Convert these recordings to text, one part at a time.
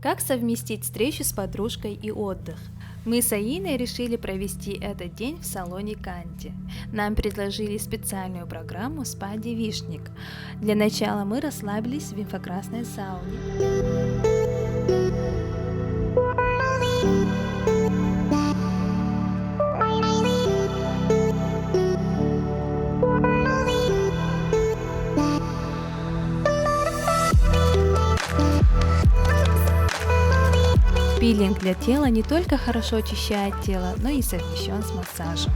Как совместить встречу с подружкой и отдых? Мы с Аиной решили провести этот день в салоне Канди. Нам предложили специальную программу «Спа-девишник». Для начала мы расслабились в инфракрасной сауне. Пилинг для тела не только хорошо очищает тело, но и совмещен с массажем.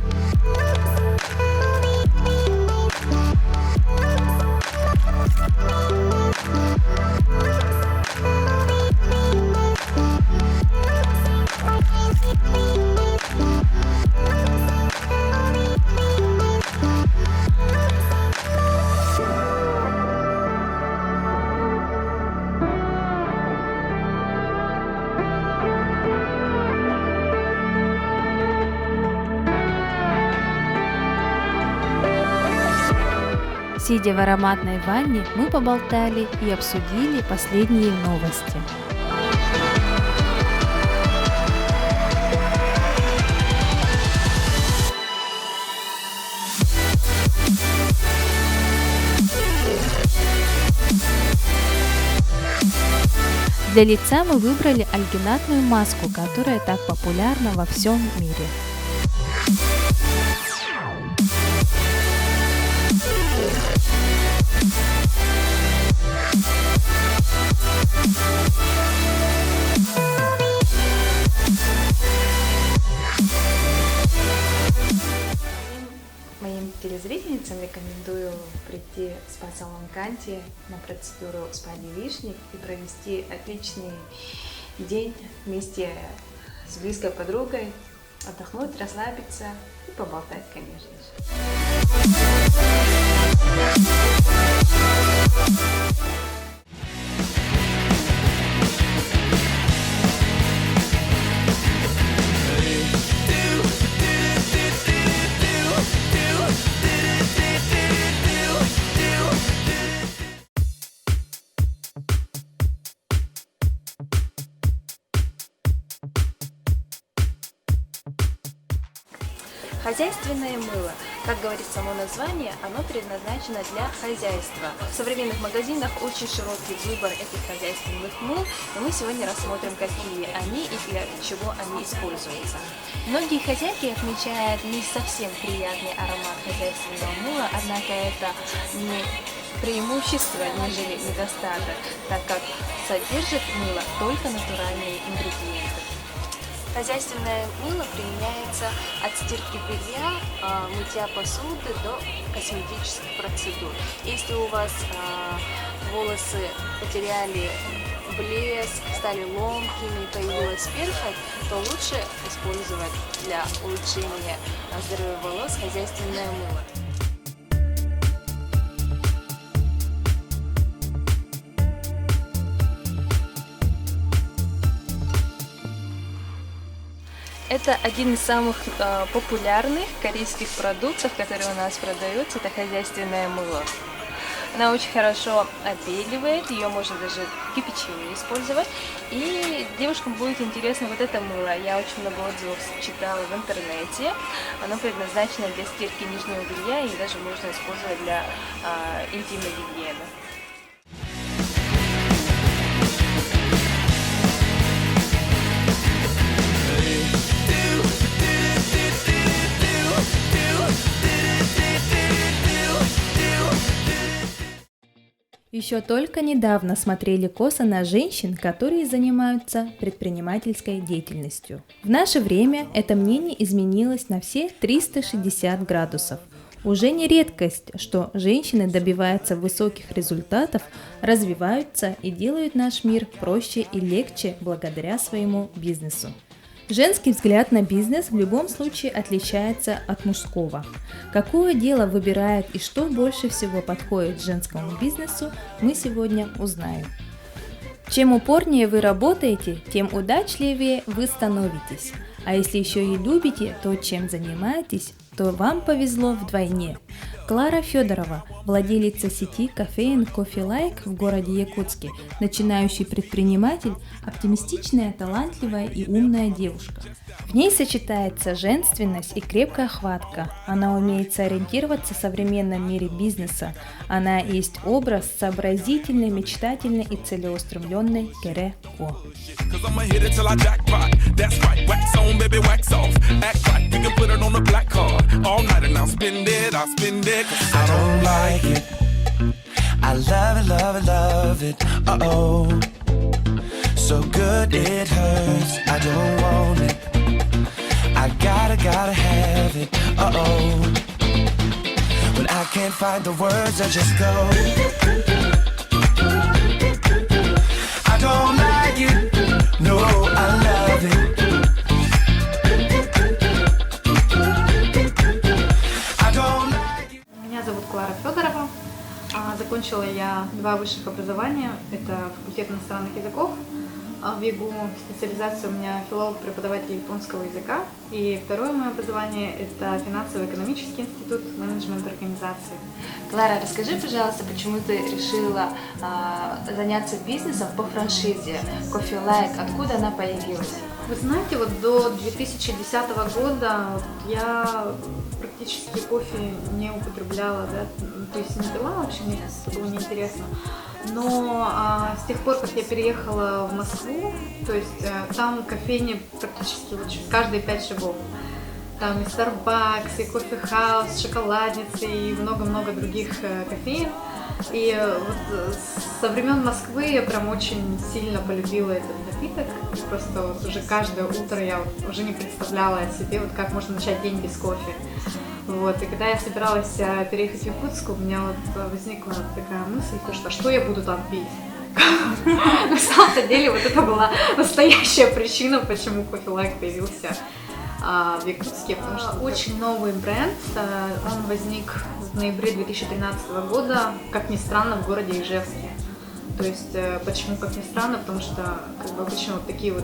Сидя в ароматной ванне, мы поболтали и обсудили последние новости. Для лица мы выбрали альгинатную маску, которая так популярна во всем мире. Моим телезрительницам рекомендую прийти в спа-салон Канди на процедуру спа-девишник и провести отличный день вместе с близкой подругой, отдохнуть, расслабиться и поболтать, конечно же. Хозяйственное мыло. Как говорит само название, оно предназначено для хозяйства. В современных магазинах очень широкий выбор этих хозяйственных мыл, и мы сегодня рассмотрим, какие они и для чего они используются. Многие хозяйки отмечают не совсем приятный аромат хозяйственного мыла, однако это не преимущество, нежели недостаток, так как содержит мыло только натуральные ингредиенты. Хозяйственное мыло применяется от стирки белья, мытья посуды до косметических процедур. Если у вас волосы потеряли блеск, стали ломкими, появилась перхоть, то лучше использовать для улучшения здоровья волос хозяйственное мыло. Это один из самых популярных корейских продуктов, которые у нас продаются, это хозяйственное мыло. Она очень хорошо отбеливает, ее можно даже в кипячении использовать. И девушкам будет интересно вот это мыло. Я очень много отзывов читала в интернете. Оно предназначено для стирки нижнего белья и даже можно использовать для интимной гигиены. Еще только недавно смотрели косо на женщин, которые занимаются предпринимательской деятельностью. В наше время это мнение изменилось на все 360 градусов. Уже не редкость, что женщины добиваются высоких результатов, развиваются и делают наш мир проще и легче благодаря своему бизнесу. Женский взгляд на бизнес в любом случае отличается от мужского. Какое дело выбирает и что больше всего подходит женскому бизнесу, мы сегодня узнаем. Чем упорнее вы работаете, тем удачливее вы становитесь. А если еще и любите то, чем занимаетесь, то вам повезло вдвойне. Клара Федорова, владелица сети кофеин Coffee Like в городе Якутске, начинающий предприниматель, оптимистичная, талантливая и умная девушка. В ней сочетается женственность и крепкая хватка. Она умеет сориентироваться в современном мире бизнеса. Она есть образ сообразительной, мечтательной и целеустремленной Кере Ко. I love it, love it, love it, uh-oh. So good it hurts, I don't want it. I gotta have it, uh-oh. When I can't find the words, I just go. I don't like it, no, I love it. I don't like it. Меня зовут Клара Федорова. Закончила я 2 высших образования. Это факультет иностранных языков в ЕГУ. Специализация у меня филолог-преподаватель японского языка. И второе мое образование – это финансово-экономический институт, менеджмент организации. Клара, расскажи, пожалуйста, почему ты решила заняться бизнесом по франшизе Coffee Like, откуда она появилась? Вы знаете, вот до 2010 года я практически кофе не употребляла, да, то есть не пила вообще, мне это было неинтересно. Но с тех пор, как я переехала в Москву, то есть там кофейни практически вот каждые 5 шагов. Там и Starbucks, и Coffee House, шоколадницы и много-много других кофеин. И вот со времен Москвы я прям очень сильно полюбила этот напиток. И просто вот уже каждое утро я уже не представляла себе, вот как можно начать день без кофе. Вот. И когда я собиралась переехать в Якутск, у меня вот возникла такая мысль, что я буду там пить. На самом деле вот это была настоящая причина, почему Coffee Like появился в Якутске, потому что очень новый бренд, он возник в ноябре 2013 года, как ни странно, в городе Ижевске. То есть, почему как ни странно, потому что как бы обычно вот такие вот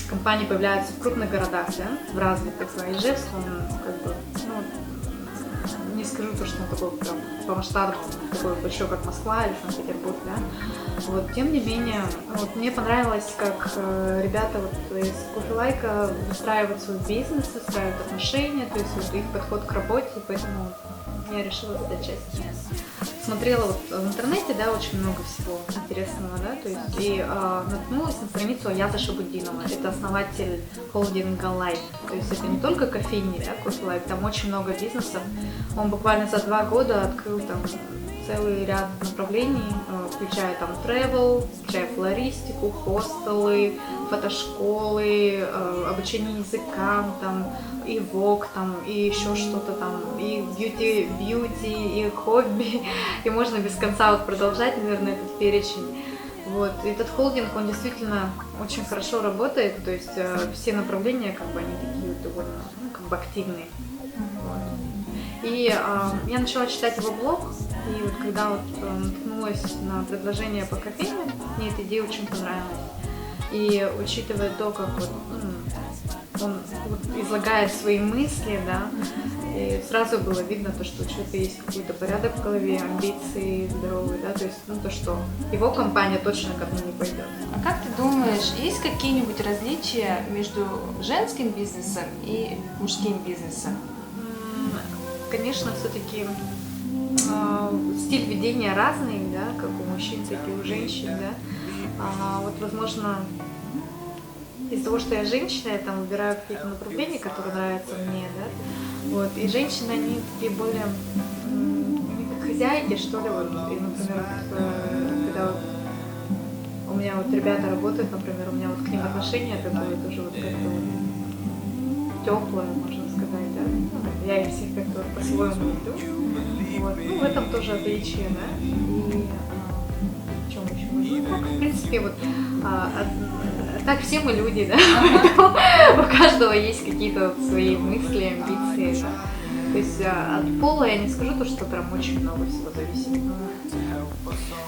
компании появляются в крупных городах, да, в развитых, а Ижевск, он как бы, ну, не скажу то, что он такой прям по масштабу такой большой, как Москва или Санкт-Петербург, да. Вот, тем не менее, вот, мне понравилось, как ребята вот из Coffee Like выстраивают свой бизнес, выстраивают отношения, то есть вот их подход к работе, поэтому я решила стать частью. Смотрела вот в интернете, да, очень много всего интересного, да, то есть и наткнулась на страницу Аяза Шабуддинова, это основатель холдинга Life, то есть это не только кофейни, да, Coffee Like, там очень много бизнесов, он буквально за 2 года открыл там целый ряд направлений, включая там travel, включая флористику, хостелы, фотошколы, обучение языкам, там, и вок, там, и еще что-то там, и бьюти, и хобби, и можно без конца вот продолжать, наверное, этот перечень. Вот. И этот холдинг, он действительно очень хорошо работает, то есть все направления, как бы, они такие вот довольно, ну, как бы активные. И я начала читать его блог, и вот когда вот наткнулась на предложение по кофейне, мне эта идея очень понравилась. И учитывая то, как вот, он вот излагает свои мысли, да, и сразу было видно то, что у человека есть какой-то порядок в голове, амбиции здоровые, да, то есть, ну, то, что его компания точно к одному не пойдет. А как ты думаешь, есть какие-нибудь различия между женским бизнесом и мужским бизнесом? Конечно, все-таки стиль ведения разный, да, как у мужчин, так и у женщин, да. Вот, возможно, из-за того, что я женщина, я там выбираю какие-то направления, которые нравятся мне, да. Вот, и женщины, они такие более, они как хозяйки, что ли, вот. И, например, когда вот у меня вот ребята работают, например, у меня вот к ним отношение такое тоже вот как-то вот теплое, можно сказать, да. Я их всех как-то по-своему люблю. Вот. Ну, в этом тоже отличие, да. И в чем еще? Ну, так, в принципе, вот так все мы люди, да. У каждого есть какие-то вот свои мысли, амбиции. Да? То есть от пола я не скажу то, что прям очень много всего зависит.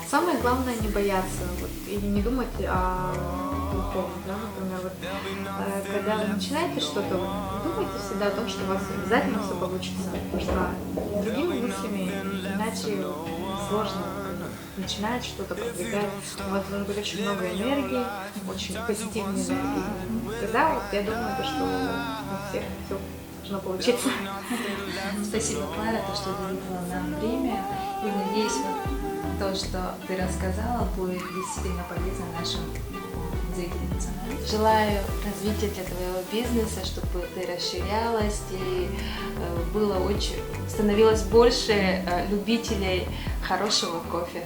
Сам самое главное не бояться вот, и не думать о плохом. Да? Например, вот, когда вы начинаете что-то, вот, думайте всегда о том, что у вас обязательно все получится. Потому что другими мыслями иначе сложно начинать что-то продвигать. У вас должно быть очень много энергии, очень позитивной энергии. Тогда вот, я думаю, что у всех все должно получиться. Спасибо, Клара, то, что уделила нам время. И надеюсь, вот то, что ты рассказала, будет действительно полезно нашим зрительницам. Желаю развития для твоего бизнеса, чтобы ты расширялась и становилось больше любителей хорошего кофе.